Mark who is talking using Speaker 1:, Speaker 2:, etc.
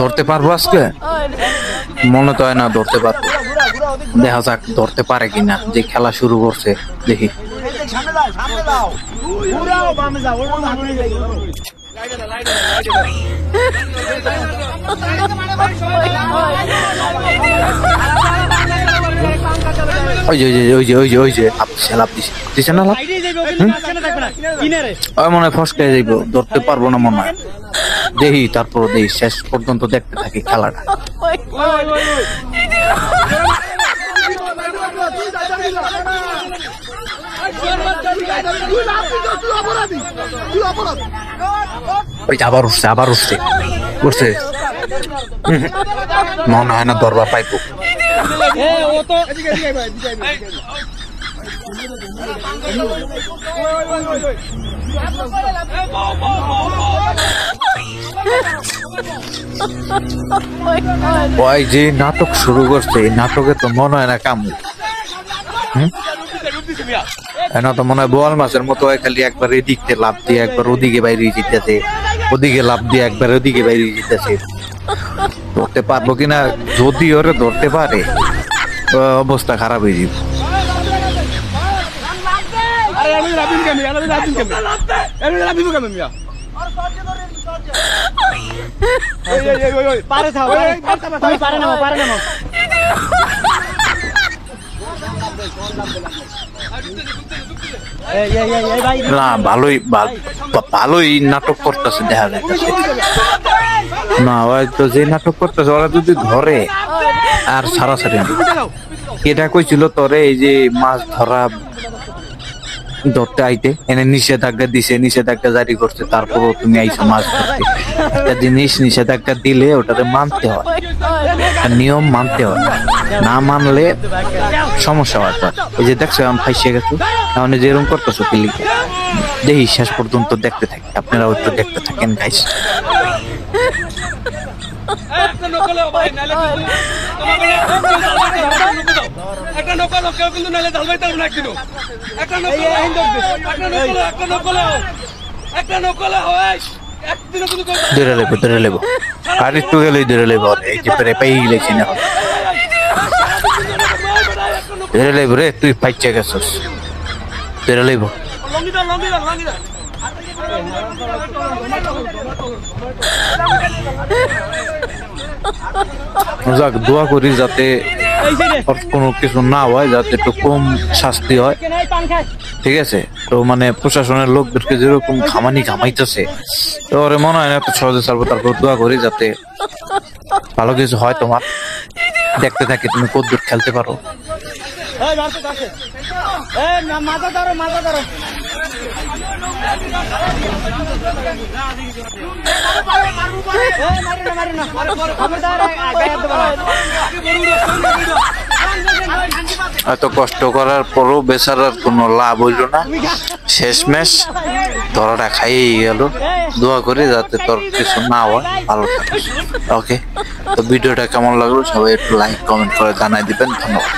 Speaker 1: ধরতে পারবো আজকে? মনে তো হয় না ধরতে পারবো। দেখা যাক ধরতে পারে কিনা। যে খেলা শুরু করছে দেখি। মনে হয় ফসকে যাইব, ধরতে পারবো না মনে হয়। দেখি তারপর দেখি, শেষ পর্যন্ত দেখতে থাকি খেলাটা। আবার উঠছে, আবার উঠছে, উঠছে। মনে হয় না ধরবা পাইবো। ওই যে নাটক শুরু করছে, এই নাটকে তো মনে হয় না কাম। না তো মনে হয় বোয়াল মাছের মতো খালি একবার এদিকে লাভ দিয়ে একবার ওদিকে বাইরে যেতেছে, ওদিকে লাভ দিয়ে একবার ওদিকে বাইরে যেতেছে। ধরতে পারবো কিনা? যদি ওরে ধরতে পারে অবস্থা খারাপ হয়ে যাবে। না ভালোই ভালোই নাটক করতেছে, দেখা যাইতেছে। না হয়তো যে নাটক করতেছে ওরা যদি ধরে আর সারাসারি। এটা কইছিল তোরে এই যে মাছ ধরতে আইতে, এনে নিষেধাজ্ঞা দিছে, নিষেধাজ্ঞা জারি করছে, তারপরও তুমি আইছো মাছ ধরতে। একটা জিনিস নিষেধাজ্ঞা দিলে ওটাতে মানতে হয়, নিয়ম মানতে হয়, না মানলে সমস্যা হয়। এই যে দেখছো আমি ফাইসে গেছো, তাহলে যেরকম করতেছো কি লিখে। দেখি শেষ পর্যন্ত দেখতে থাকি, আপনারাও একটু দেখতে থাকেন গাইস। ধরে লেবো আর একটু গেলেই ধরে লেবো। এই যে পেয়ে গেছি না, ধরে লেবো রে, তুই পাইচে গেছস, ধরে লেবো। যাক, দোয়া করি যাতে কোনো কিছু না হয়, যাতে একটু কম শাস্তি হয়, ঠিক আছে? তো মানে প্রশাসনের লোকদেরকে যেরকম ঘামাইতেছে, তো ওরে মনে হয় না এত সহজে ছাড়বো। তারপর দোয়া করি যাতে ভালো কিছু হয় তোমার। দেখতে থাকি তুমি কতদূর খেলতে পারো। এত কষ্ট করার পরও বেচারার কোনো লাভ হইল না, শেষমেশ ধরাটা খাইয়েই গেল। দোয়া করি যাতে তোর কিছু না হয়, ভালো থাকিস। ওকে, তো ভিডিওটা কেমন লাগলো সবাই একটু লাইক কমেন্ট করে জানাই দিবেন। ধন্যবাদ।